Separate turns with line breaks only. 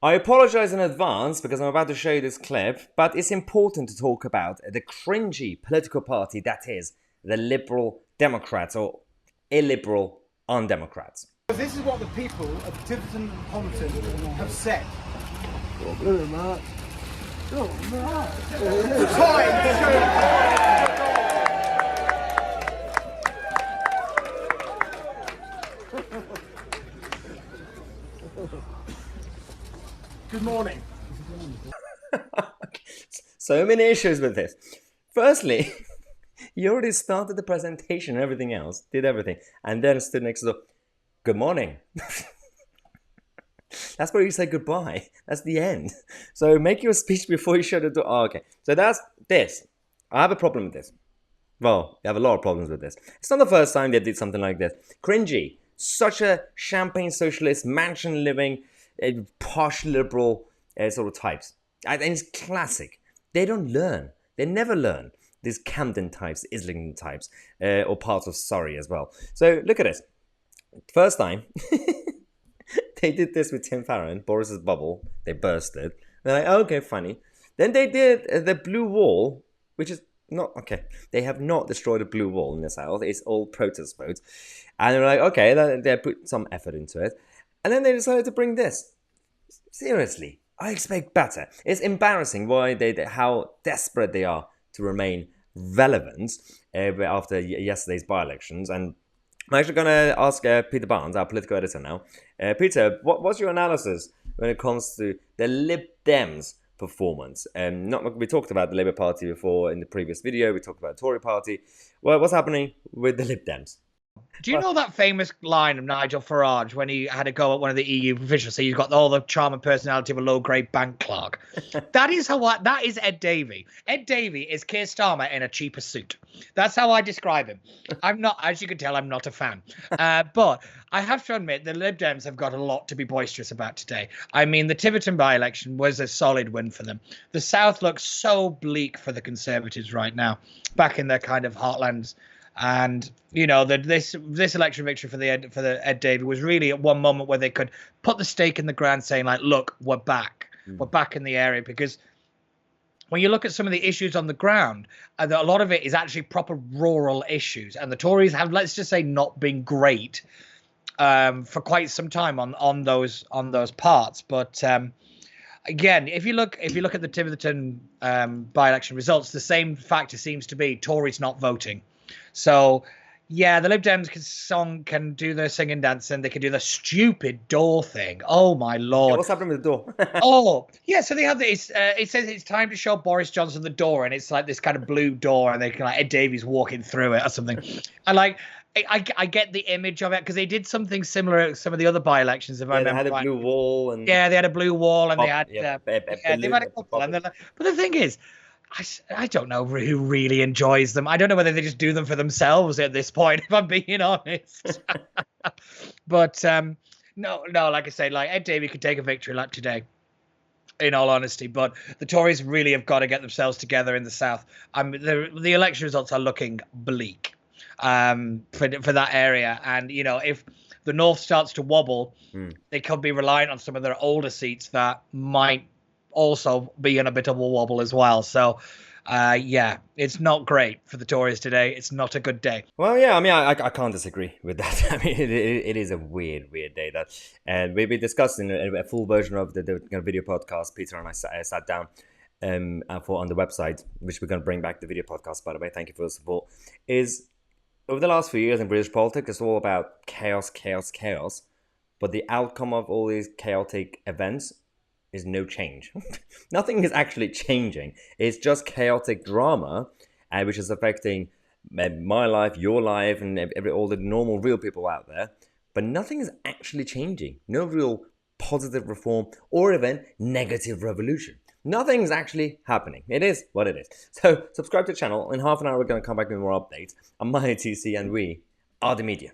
I apologize in advance because I'm about to show you this clip, but it's important to talk about the cringy political party that is the Liberal Democrats or illiberal undemocrats.
This is what the people of Tiverton and Honiton have said. Good morning.
So many issues with this. Firstly, you already started the presentation and everything else, did everything, and then stood next to the good morning. That's where you say goodbye. That's the end. So make your speech before you shut the door. Oh, okay. So that's this. I have a problem with this. Well, I have a lot of problems with this. It's not the first time they did something like this. Cringey. Such a champagne socialist, mansion living, posh liberal sort of types. And it's classic. They don't learn. They never learn. These Camden types, Islington types, or parts of Surrey as well. So look at this. First time, they did this with Tim Farron, Boris's bubble. They bursted. They're like, oh, okay, funny. Then they did the blue wall, which is not, okay. They have not destroyed a blue wall in the south. It's all protest votes. And they're like, okay, they put some effort into it. And then they decided to bring this. Seriously, I expect better. It's embarrassing how desperate they are to remain relevant after yesterday's by-elections. And I'm actually going to ask Peter Barnes, our political editor now. Peter, what's your analysis when it comes to the Lib Dems performance? We talked about the Labour Party before in the previous video. We talked about the Tory Party. Well, what's happening with the Lib Dems?
Do you know that famous line of Nigel Farage when he had a go at one of the EU officials? So you've got all the charm and personality of a low-grade bank clerk. That is Ed Davey. Ed Davey is Keir Starmer in a cheaper suit. That's how I describe him. I'm not, as you can tell, I'm not a fan. But I have to admit, the Lib Dems have got a lot to be boisterous about today. I mean, the Tiverton by-election was a solid win for them. The South looks so bleak for the Conservatives right now, back in their kind of heartlands. And you know that this election victory for the Ed Davey was really at one moment where they could put the stake in the ground, saying like, "Look, we're back in the area." Because when you look at some of the issues on the ground, a lot of it is actually proper rural issues, and the Tories have, let's just say, not been great for quite some time on those parts. But again, if you look at the Tiverton by-election results, the same factor seems to be Tories not voting. So, yeah, the Lib Dems can do their singing, dancing. They can do the stupid door thing. Oh, my Lord.
Yeah, what's happening with the door?
Oh, yeah, so they have this. It says it's time to show Boris Johnson the door, and it's like this kind of blue door, and they can like Ed Davies walking through it or something. And like, I get the image of it because they did something similar at some of the other by-elections. If I remember,
they had a blue wall, and
yeah, they had a blue wall, and they had
they've
had a couple. And but the thing is, I don't know who really enjoys them. I don't know whether they just do them for themselves at this point, if I'm being honest. But no, like I say, like Ed Davey could take a victory lap today, in all honesty. But the Tories really have got to get themselves together in the South. The election results are looking bleak for that area. And, you know, if the North starts to wobble, they could be reliant on some of their older seats that might also be in a bit of a wobble as well. So yeah, it's not great for the Tories today. It's not a good day.
Well, yeah, I mean, I can't disagree with that. I mean, it is a weird day. That, and we'll be discussing a full version of the video podcast. Peter and I sat down on the website, which we're going to bring back the video podcast, by the way. Thank you for the support. Is over the last few years in British politics, it's all about chaos. But the outcome of all these chaotic events is no change. Nothing is actually changing. It's just chaotic drama, which is affecting my life, your life, and all the normal real people out there. But nothing is actually changing. No real positive reform or even negative revolution. Nothing's actually happening. It is what it is. So subscribe to the channel. In half an hour, we're going to come back with more updates. I'm Tousi, and we are the media.